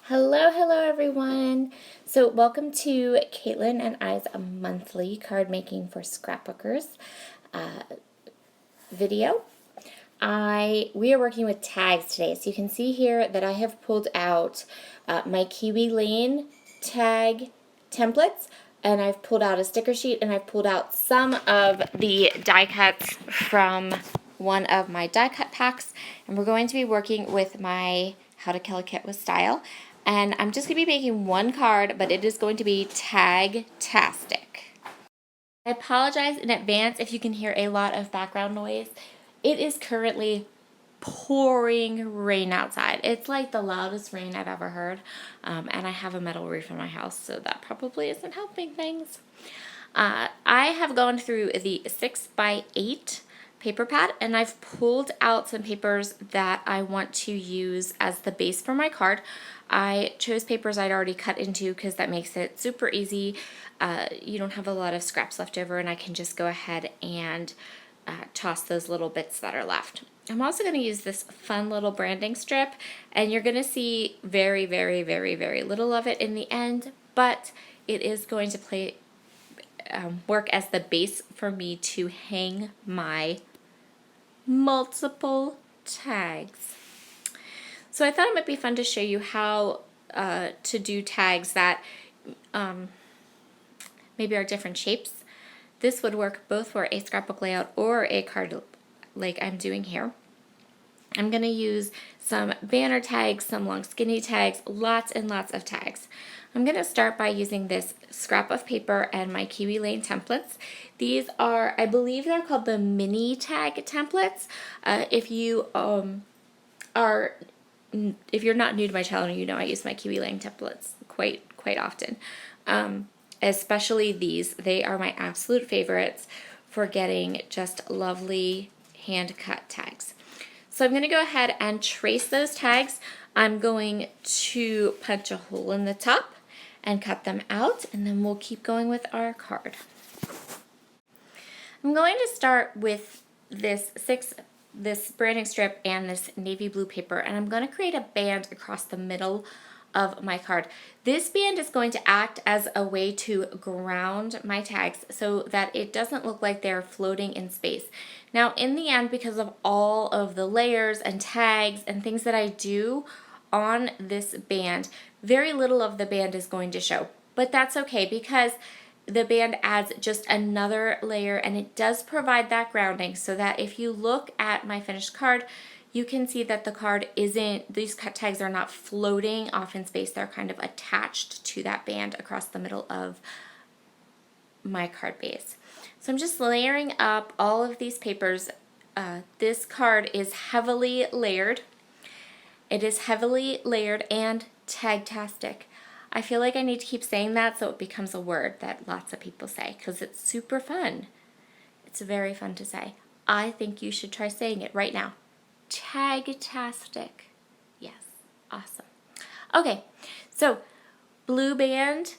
Hello everyone. So welcome to Caitlin and I's monthly card making for Scrapbookers video. We are working with tags today. So you can see here that I have pulled out my Kiwi Lane tag templates, and I've pulled out a sticker sheet, and I've pulled out some of the die cuts from one of my die cut packs, and we're going to be working with my H2KAKWS style. And I'm just going to be making one card, but it is going to be tag-tastic. I apologize in advance if you can hear a lot of background noise. It is currently pouring rain outside. It's like the loudest rain I've ever heard. And I have a metal roof in my house, so that probably isn't helping things. I have gone through the 6x8 paper pad, and I've pulled out some papers that I want to use as the base for my card. I chose papers I'd already cut into because that makes it super easy. You don't have a lot of scraps left over, and I can just go ahead and toss those little bits that are left. I'm also going to use this fun little branding strip, and you're going to see very, very, very, very little of it in the end, but it is going to work as the base for me to hang my multiple tags. So I thought it might be fun to show you how to do tags that maybe are different shapes. This would work both for a scrapbook layout or a card like I'm doing here. I'm going to use some banner tags, some long skinny tags, lots and lots of tags. I'm going to start by using this scrap of paper and my Kiwi Lane templates. These are, I believe they're called the mini tag templates. If you're not new to my channel, you know I use my Kiwi Lane templates quite often. Especially these. They are my absolute favorites for getting just lovely hand-cut tags. So I'm going to go ahead and trace those tags. I'm going to punch a hole in the top and cut them out, and then we'll keep going with our card. I'm going to start with this branding strip and this navy blue paper, and I'm going to create a band across the middle of my card. This band is going to act as a way to ground my tags so that it doesn't look like they're floating in space. Now in the end, because of all of the layers and tags and things that I do on this band, very little of the band is going to show. But that's okay, because the band adds just another layer, and it does provide that grounding so that if you look at my finished card, you can see that the card these cut tags are not floating off in space. They're kind of attached to that band across the middle of my card base. So I'm just layering up all of these papers. This card is heavily layered. It is heavily layered and tag-tastic. I feel like I need to keep saying that so it becomes a word that lots of people say, because it's super fun. It's very fun to say. I think you should try saying it right now. Tag-tastic. Yes, awesome. Okay, so blue band,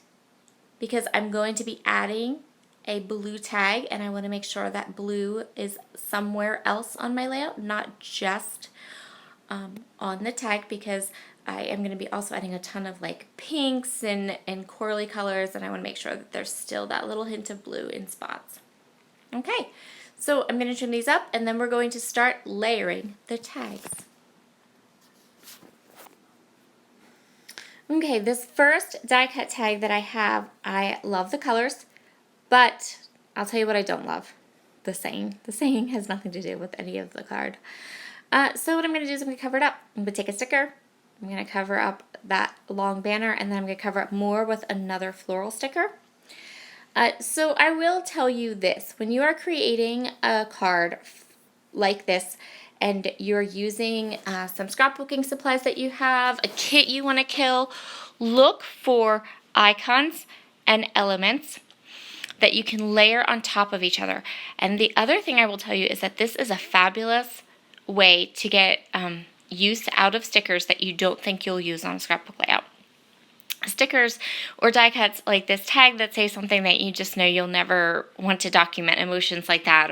because I'm going to be adding a blue tag, and I want to make sure that blue is somewhere else on my layout, not just on the tag, because I am going to be also adding a ton of like pinks and corally colors, and I want to make sure that there's still that little hint of blue in spots. Okay, so I'm going to trim these up, and then we're going to start layering the tags. Okay, this first die cut tag that I have, I love the colors, but I'll tell you what I don't love. The saying. The saying has nothing to do with any of the card. So what I'm going to do is I'm going to cover it up. I'm going to take a sticker. I'm going to cover up that long banner, and then I'm going to cover up more with another floral sticker. So I will tell you this. When you are creating a card like this, and you're using some scrapbooking supplies that you have, a kit you want to kill, look for icons and elements that you can layer on top of each other. And the other thing I will tell you is that this is a fabulous way to get use out of stickers that you don't think you'll use on a scrapbook layout. stickers or die cuts like this tag that say something that you just know you'll never want to document emotions like that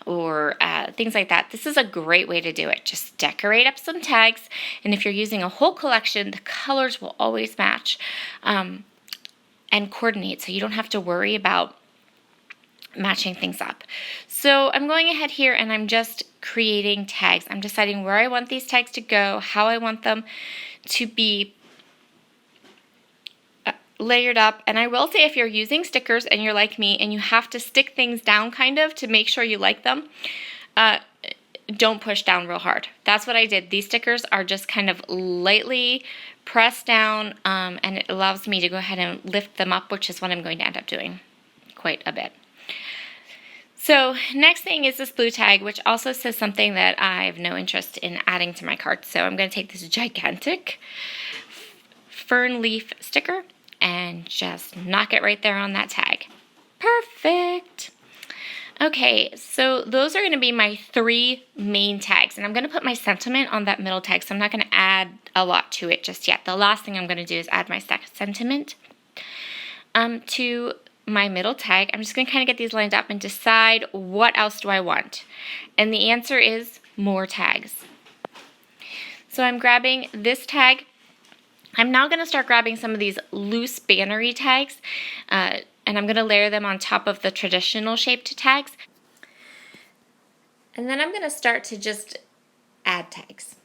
or things like that, this is a great way to do it. Just decorate up some tags, and if you're using a whole collection, the colors will always match and coordinate, so you don't have to worry about matching things up. So I'm going ahead here and I'm just creating tags. I'm deciding where I want these tags to go, how I want them to be layered up. And I will say, if you're using stickers and you're like me and you have to stick things down kind of to make sure you like them, don't push down real hard. That's what I did. These stickers are just kind of lightly pressed down, and it allows me to go ahead and lift them up, which is what I'm going to end up doing quite a bit. So next thing is this blue tag, which also says something that I have no interest in adding to my card. So I'm going to take this gigantic fern leaf sticker and just knock it right there on that tag. Perfect. Okay, so those are going to be my 3 main tags, and I'm going to put my sentiment on that middle tag, so I'm not going to add a lot to it just yet. The last thing I'm going to do is add my sentiment to my middle tag. I'm just going to kind of get these lined up and decide what else do I want. And the answer is more tags. So I'm grabbing this tag. I'm now going to start grabbing some of these loose bannery tags, and I'm going to layer them on top of the traditional shaped tags. And then I'm going to start to just add tags.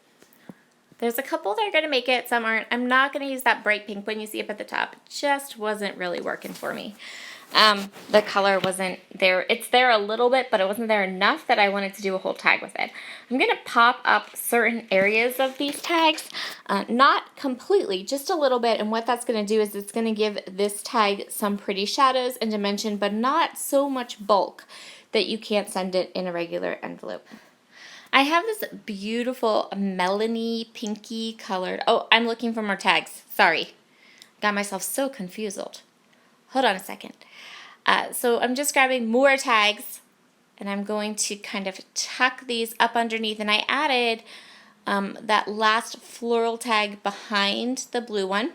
There's a couple that are going to make it, some aren't. I'm not going to use that bright pink one you see up at the top. It just wasn't really working for me. The color wasn't there. It's there a little bit, but it wasn't there enough that I wanted to do a whole tag with it. I'm going to pop up certain areas of these tags, not completely, just a little bit, and what that's going to do is it's going to give this tag some pretty shadows and dimension, but not so much bulk that you can't send it in a regular envelope. I have this beautiful melony pinky colored, oh, I'm looking for more tags, sorry. Got myself so confused. Hold on a second. So I'm just grabbing more tags, and I'm going to kind of tuck these up underneath, and I added that last floral tag behind the blue one.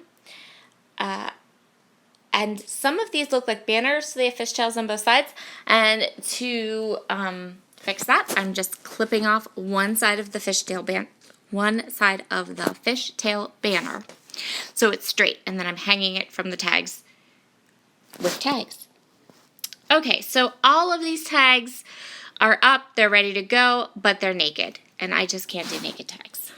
And some of these look like banners, so they have fishtails on both sides. And to fix that, I'm just clipping off one side of the fishtail banner, so it's straight, and then I'm hanging it from the tags with tags. Okay, so all of these tags are up, they're ready to go, but they're naked, and I just can't do naked tags.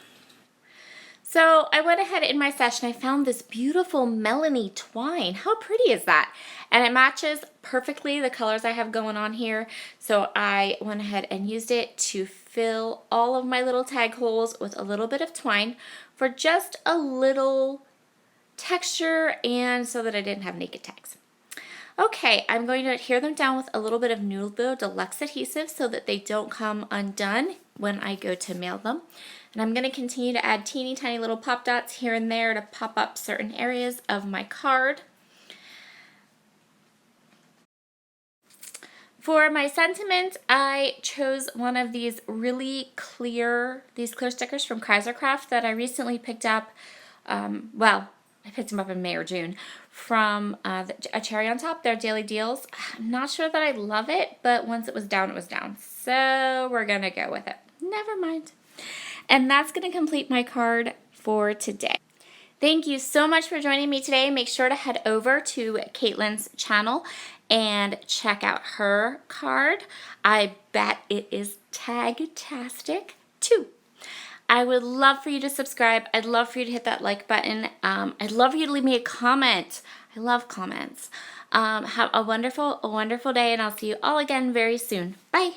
So I went ahead in my session, I found this beautiful melony twine. How pretty is that? And it matches perfectly the colors I have going on here. So I went ahead and used it to fill all of my little tag holes with a little bit of twine for just a little texture and so that I didn't have naked tags. Okay, I'm going to adhere them down with a little bit of Nubo Deluxe adhesive so that they don't come undone when I go to mail them. And I'm going to continue to add teeny tiny little pop dots here and there to pop up certain areas of my card. For my sentiment, I chose one of these really clear stickers from Craft that I recently picked up, I picked them up in May or June, from a Cherry on Top, their Daily Deals. I'm not sure that I love it, but once it was down, it was down. So we're going to go with it. Never mind. And that's going to complete my card for today. Thank you so much for joining me today. Make sure to head over to Caitlin's channel and check out her card. I bet it is tag-tastic too. I would love for you to subscribe. I'd love for you to hit that like button. I'd love for you to leave me a comment. I love comments. Have a wonderful day, and I'll see you all again very soon. Bye.